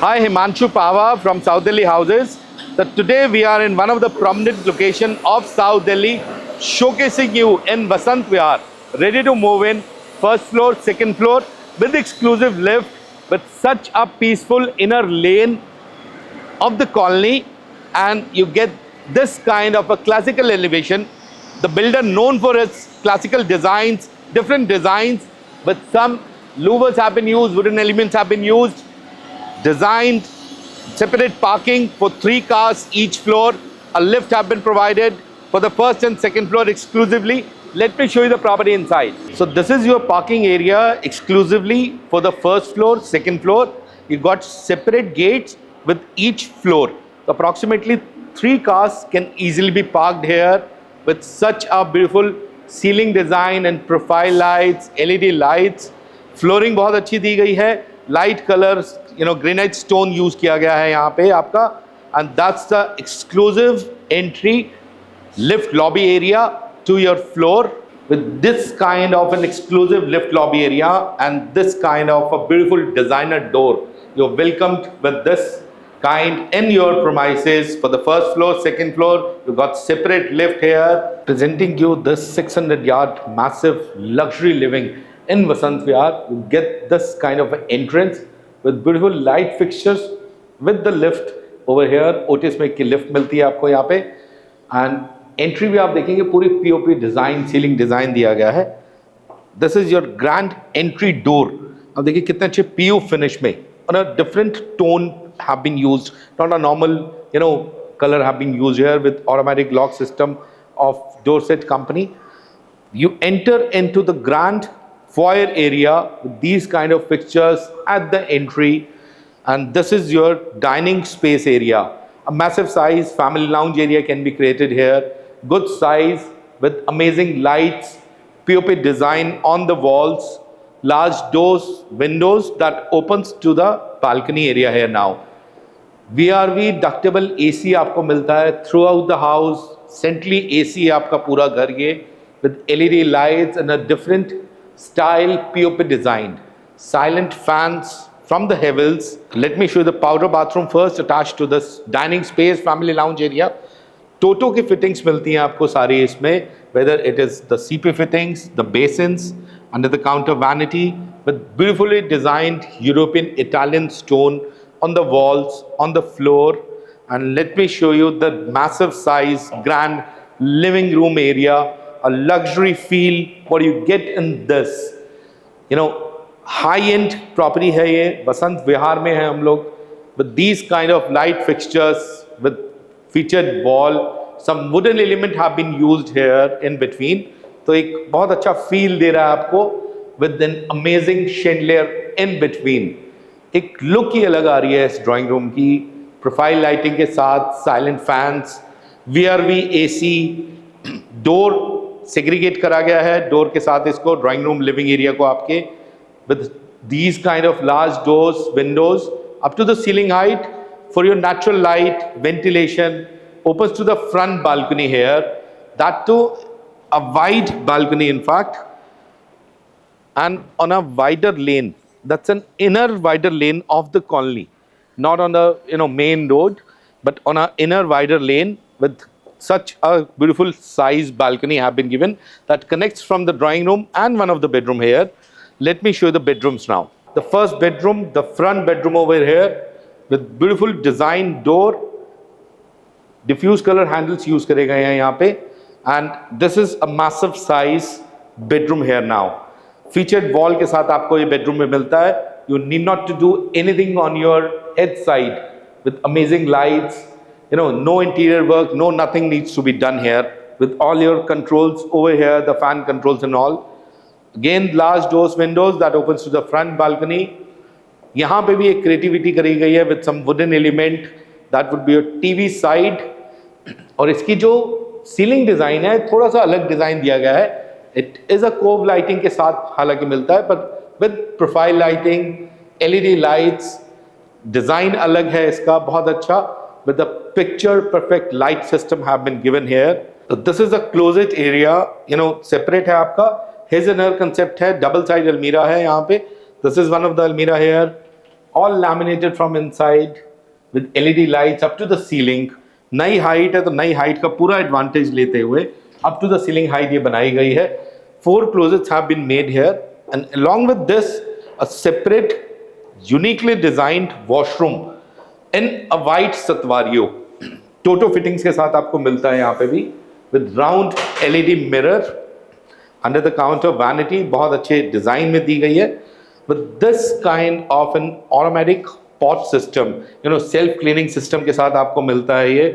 Hi, Himanshu Pava from South Delhi Houses. So today we are in one of the prominent location of South Delhi, showcasing you in Vasant Vihar, ready to move in, first floor, second floor, with exclusive lift, with such a peaceful inner lane of the colony, and you get this kind of a classical elevation. The builder known for its classical designs, different designs, but some louvers have been used, wooden elements have been used, designed separate parking for 3 cars each floor. A lift have been provided for the first and second floor exclusively. Let me show you the property inside. So this is your parking area exclusively for the first floor, second floor. You got separate gates with each floor. So approximately 3 cars can easily be parked here with such a beautiful ceiling design and profile lights, LED lights. Flooring बहुत अच्छी दी गई है, light colours, granite stone use किया गया है यहाँ पे आपका, and that's the exclusive entry lift lobby area to your floor with this kind of an exclusive lift lobby area and this kind of a beautiful designer door. You're welcomed with this kind in your premises for the first floor, second floor. You got separate lift here, presenting you this 600-yard massive luxury living in Vasant Vihar. You get this kind of an entrance with beautiful light fixtures with the lift over here. Otis में की lift मिलती है आपको यहाँ पे, and entry भी आप देखेंगे पूरी पीओपी डिजाइन, सीलिंग डिजाइन दिया गया है. This is your grand entry door. अब देखिए कितने अच्छे पीयू फिनिश में, और a different tone have been used, not a normal colour have been used here with automatic lock system of Dorset company. You enter into the grand foyer area with these kind of fixtures at the entry, and this is your dining space area. A massive size family lounge area can be created here. Good size with amazing lights, POP design on the walls, large doors, windows that opens to the balcony area here now. VRV ductable AC आपको मिलता है throughout the house. Centrally AC आपका पूरा घर ये with LED lights and a different style POP design. Silent fans from the heavens. Let me show you the powder bathroom first, attached to this dining space, family lounge area. टोटो की fittings मिलती हैं आपको सारी इसमें, whether it is the CP fittings, the basins, under the counter vanity with beautifully designed European Italian stone on the walls, on the floor. And let me show you the massive size, grand living room area, a luxury feel. What do you get in this? High and property है ये, बसंत विहार में है हम लोग, with these kind of light fixtures with featured wall, some wooden element have been used here in between. तो एक बहुत अच्छा फील दे रहा है आपको with an amazing chandelier in between. एक लुक ही अलग आ रही है इस ड्राइंग रूम की, प्रोफाइल लाइटिंग के साथ, silent fans, VRV AC, door segregate करा गया है डोर के साथ इसको, ड्राइंग रूम लिविंग एरिया को आपके with these kind of large doors, windows up to the ceiling height for your natural light, ventilation, opens to the front balcony here, that too a wide balcony in fact, and on a wider lane. That's an inner wider lane of the colony, not on the main road, but on a inner wider lane with such a beautiful size balcony have been given that connects from the drawing room and one of the bedroom here. Let me show you the bedrooms now. The first bedroom, the front bedroom over here with beautiful design door, diffuse color handles use करे गए हैं यहाँ पे, and this is a massive size bedroom here now. Featured wall के साथ आपको ये bedroom में मिलता है. You need not to do anything on your head side with amazing lights. No interior work, no nothing needs to be done here with all your controls over here, the fan controls and all. Again, large doors, windows that opens to the front balcony. यहाँ पे भी एक creativity करी गई है with some wooden element that would be a TV side. और इसकी जो ceiling design है थोड़ा सा अलग design दिया गया है. It is a cove lighting के साथ हालांकि मिलता है, but with profile lighting, LED lights, design अलग है इसका बहुत अच्छा, with the picture perfect light system have been given here. So this is a closet area, separate है आपका. His and her concept है, double side almirah है यहाँ पे. This is one of the almirah here. all laminated from inside with LED lights up to the ceiling. नई height है तो नई हाइट का पूरा एडवांटेज लेते हुए up to the ceiling height ये बनाई गई है. 4 closets have been made here, and along with this a separate uniquely designed washroom in a white Satvario. Toto fittings के साथ आपको मिलता है यहाँ पे भी, with round LED mirror, under the counter vanity बहुत अच्छे डिजाइन में दी गई है, with this kind of an automatic pot system, self cleaning system के साथ आपको मिलता है ये,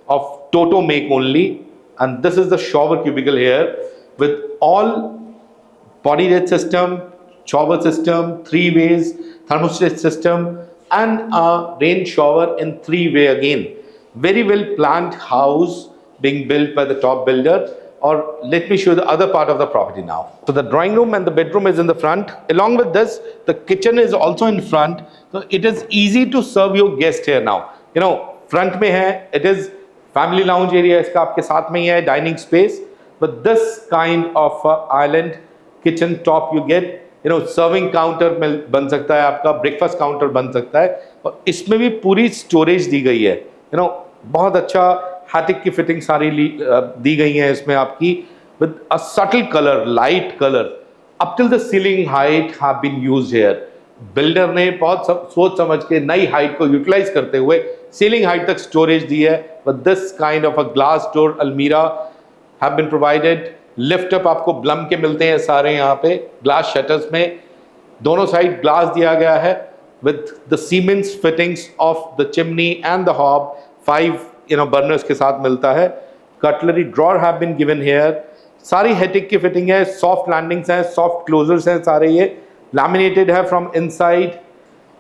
of Toto make only. And this is the shower cubicle here with all body jet system, shower system, 3 ways, thermostat system, and a rain shower in 3 way again. Very well planned house being built by the top builder. Or let me show you the other part of the property now. So the drawing room and the bedroom is in the front. Along with this, the kitchen is also in front. So it is easy to serve your guest here now. Front में है, it is family lounge area इसका आपके साथ में ही है, dining space. But this kind of island kitchen top you get, serving counter में बन सकता है आपका, breakfast counter बन सकता है, और इसमें भी पूरी storage दी गई है. बहुत अच्छा हाटिक की फिटिंग सारी दी गई है इसमें आपकी, with a subtle color, light color, up till the ceiling height have been used here. Builder ने बहुत सोच समझ के नई हाइट को यूटिलाइज करते हुए सीलिंग हाइट तक स्टोरेज दी है. But this kind of a glass door almirah have been provided. Lift up आपको ब्लम के मिलते हैं सारे यहाँ पे, ग्लास शटर्स में दोनों साइड ग्लास दिया गया है, with the Siemens fittings of the chimney and the hob, 5 burners के साथ मिलता है. Cutlery drawer have been given here. सारी हेटिक की फिटिंग है, सॉफ्ट लैंडिंग्स हैं, सॉफ्ट क्लोजर्स हैं सारे, ये laminated है from inside.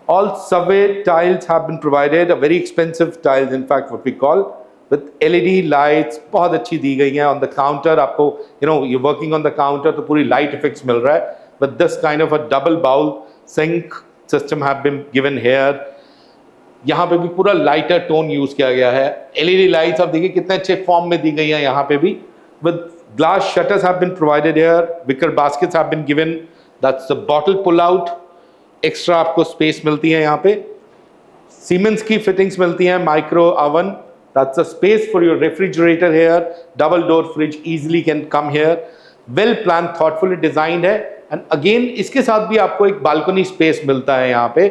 All subway tiles have been provided, a very expensive tiles in fact what we call, with LED lights बहुत अच्छी दी गई हैं. On the counter आपको you're working on the counter तो पूरी light effects मिल रहा है. But this kind of a double bowl sink system have been given here. यहाँ पे भी पूरा लाइटर टोन यूज किया गया है. LED लाइट्स आप देखिए कितने अच्छे फॉर्म में दी गई हैं यहाँ पे भी. With glass shutters have been provided here. Wicker baskets have been given. That's the bottle pull out. Extra आपको स्पेस मिलती है यहाँ पे. Siemens की फिटिंग्स मिलती हैं, micro oven, that's a space for your refrigerator here. Double door fridge easily can come here. Well planned, thoughtfully designed है. And again इसके साथ भी आपको एक बालकनी स्पेस मिलता है यहाँ पे,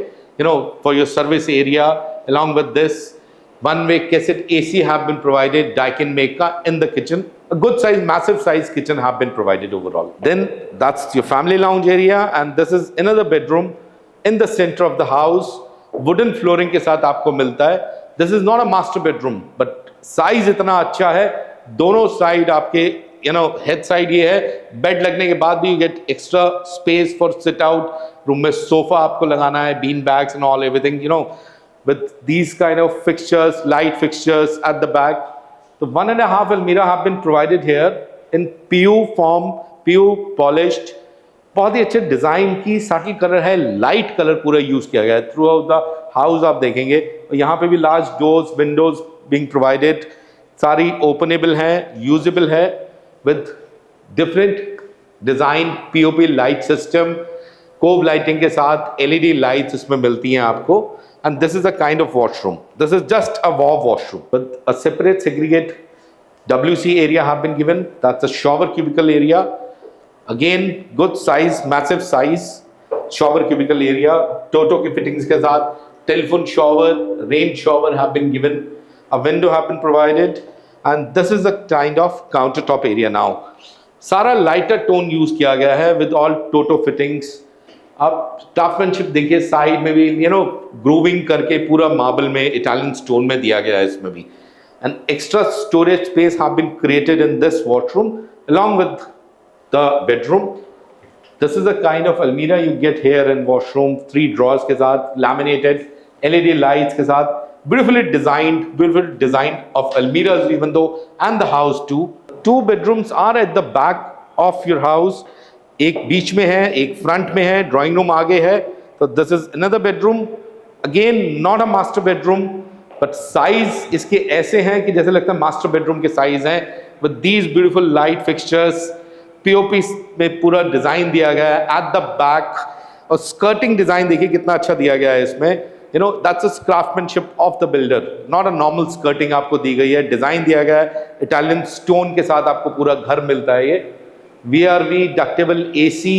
for your service area. Along with this, one-way cassette AC have been provided, Daikin make का in the kitchen. A good size, massive size kitchen have been provided overall. Then that's your family lounge area, and this is another bedroom in the center of the house. Wooden flooring के साथ आपको मिलता है. This is not a master bedroom, but size इतना अच्छा है. दोनों side आपके हेड साइड ये है, बेड लगने के बाद भी you get extra space for sit out. Room में सोफा आपको लगाना है, bean bags and all everything, with these kind of fixtures, light fixtures at the back. So 1.5 almirah have been provided here in PU form, PU polished. बहुत ही अच्छे design की, subtle colour है, light colour पूरा use किया गया है through out the house. आप देखेंगे यहाँ पे भी large doors, windows being provided, सारी ओपनेबल हैं, यूजेबल है, with different design POP light system, cove lighting के साथ एलईडी लाइट्स इसमें मिलती हैं आपको. And this is a kind of washroom. This is just a washroom with a separate segregate WC area have been given. That's a shower cubicle area. Again, good size, massive size shower cubicle area. Toto की fittings के साथ telephone shower, rain shower have been given. A window have been provided, and this is a kind of countertop area now. सारा lighter tone use किया गया है with all Toto fittings. आप craftsmanship देखिए, side में भी grooving करके पूरा मार्बल में Italian stone में दिया गया है इसमें भी. An extra storage space have been created in this washroom along with the bedroom. This is the kind of almirah you get here in washroom. 3 drawers के साथ, laminated LED lights के साथ, beautiful design of almirahs even though, and the house too. 2 bedrooms are at the back of your house. एक बीच में है, एक front में है, ड्राइंग रूम आगे है. So this is another bedroom. Again, not a master bedroom. But size इसके ऐसे हैं कि जैसे लगता है मास्टर बेडरूम के साइज हैं, with these beautiful light fixtures, POP में पूरा डिजाइन दिया गया है. एट द बैक और स्कर्टिंग डिजाइन देखिए कितना अच्छा दिया गया है इसमें, you know that's a craftsmanship of the builder, not a normal skirting आपको दी गई है, डिजाइन दिया गया है, इटालियन स्टोन के साथ आपको पूरा घर मिलता है ये। VRV ductable AC,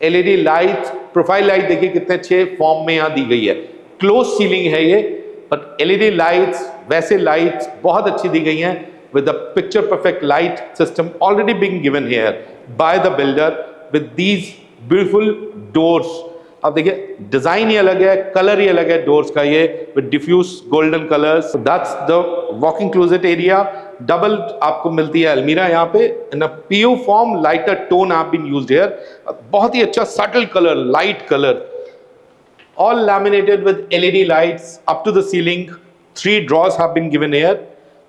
LED light, profile light देखिए कितने अच्छे फॉर्म में यहाँ दी गई है, क्लोज सीलिंग है ये, बट LED लाइट्स, वैसे लाइट्स बहुत अच्छी दी गई हैं with the picture perfect light system already being given here by the builder with these beautiful doors। अब देखिए डिजाइन ही अलग है, कलर ही अलग है डोर्स का ये, with diffuse golden colors। That's the walking closet area। Double आपको मिलती है अलमीरा यहाँ पे in a PU form, lighter tone have been used here। बहुत ही अच्छा subtle color, light color, all laminated with LED lights up to the ceiling। 3 drawers have been given here।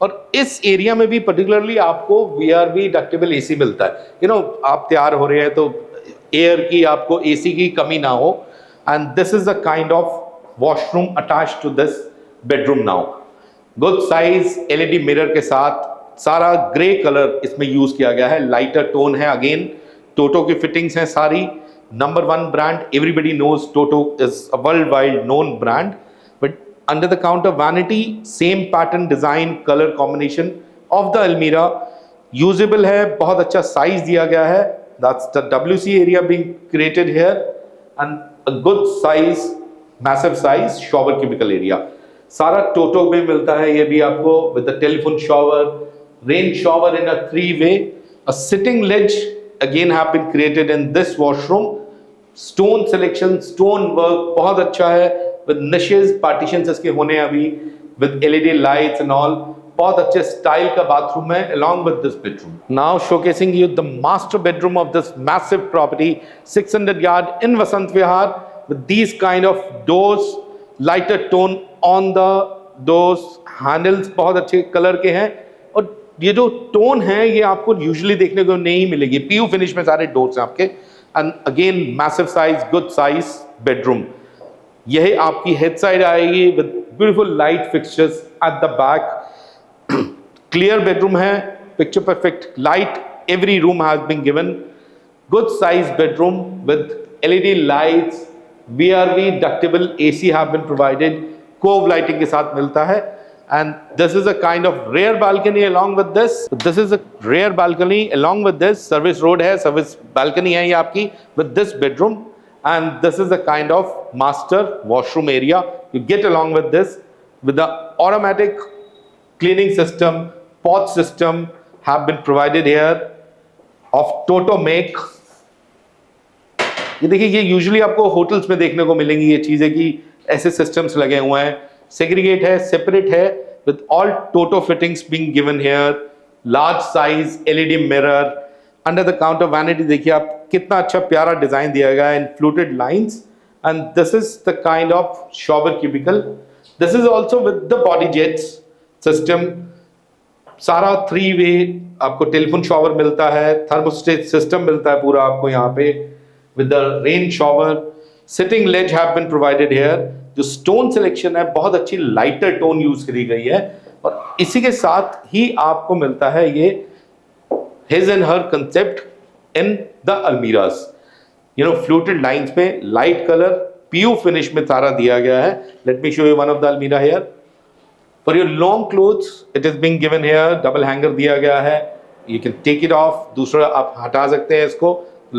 और इस एरिया में भी पर्टिकुलरली आपको VRV डक्टेबल AC मिलता है। You know आप तैयार हो रहे हैं तो एयर की, आपको AC की कमी ना हो। And this is the kind of washroom attach to this bedroom now. Good size LED mirror के साथ, सारा ग्रे कलर इसमें यूज किया गया है, लाइटर टोन है। अगेन टोटो की फिटिंग्स हैं सारी, number 1 brand, everybody knows Toto is a world wide known brand. But under the counter vanity, same pattern design color combination of the almirah, usable है, बहुत अच्छा size दिया गया है। That's the WC area being created here and a good size, massive size shower cubicle area। सारा टोटो में मिलता है ये भी आपको, with the telephone shower, rain shower in a 3-way, a sitting ledge again have been created in this washroom। Stone selection, stone work बहुत अच्छा है, with niches, partitions इसके होने अभी, with LED lights and all। बहुत अच्छे style का bathroom है along with this bedroom। Now showcasing you the master bedroom of this massive property, 600 yard in Vasant Vihar, with these kind of doors, lighter tone on the doors, handles बहुत अच्छे colour के हैं। और ये जो tone है ये आपको यूजुअली देखने को नहीं मिलेगी, PU फिनिश में सारे डोर्स हैं आपके। And again massive size, good size bedroom. यह आपकी हेड साइड आएगी with beautiful light fixtures at the back. Clear bedroom है, picture perfect light, every room has been given. Good size bedroom with LED lights, VRV ductable AC have been provided, cove lighting के साथ मिलता है। And this is a kind of rare balcony along with this. This is a rare balcony along with this, service road है, service balcony है ये आपकी with this bedroom. And this is a kind of master washroom area you get along with this, with the automatic cleaning system, pot system have been provided here of Toto make। ये देखिए, ये usually आपको hotels में देखने को मिलेंगी ये चीजें कि ऐसे सिस्टम्स लगे हुए हैं, सेग्रीगेट है, सेपरेट है, with all Toto fittings being given here, large size LED mirror, under the counter vanity देखिए आप कितना अच्छा प्यारा डिजाइन दिया गया है in fluted lines. And this is the kind of shower cubicle. This is also with the body jets system, सारा 3-वे आपको टेलीफोन शॉवर मिलता है, थर्मोस्टेट सिस्टम मिलता है पूरा आपको यहाँ पे with the rain shower. Sitting ledge have been provided here. जो स्टोन सिलेक्शन है बहुत अच्छी लाइटर टोन यूज करी गई है, और इसी के साथ ही आपको मिलता है ये his and her concept in the almiras, you know fluted lines में light color PU finish में सारा दिया गया है। Let me show you one of the almira here। For your long clothes it is being given here, double hanger दिया गया है, you can take it off, दूसरा आप हटा सकते हैं इसको।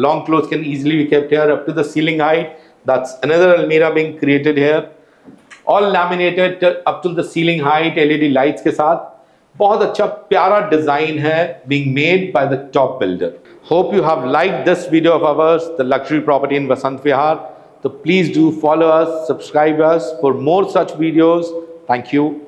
Long clothes can easily be kept here up to the ceiling height। That's another almira being created here, all laminated up to the ceiling height, LED lights के साथ। बहुत अच्छा प्यारा डिजाइन है being made by the top builder। Hope you have liked this video of ours, the luxury property in Vasant Vihar। So please do follow us, subscribe us for more such videos। Thank you।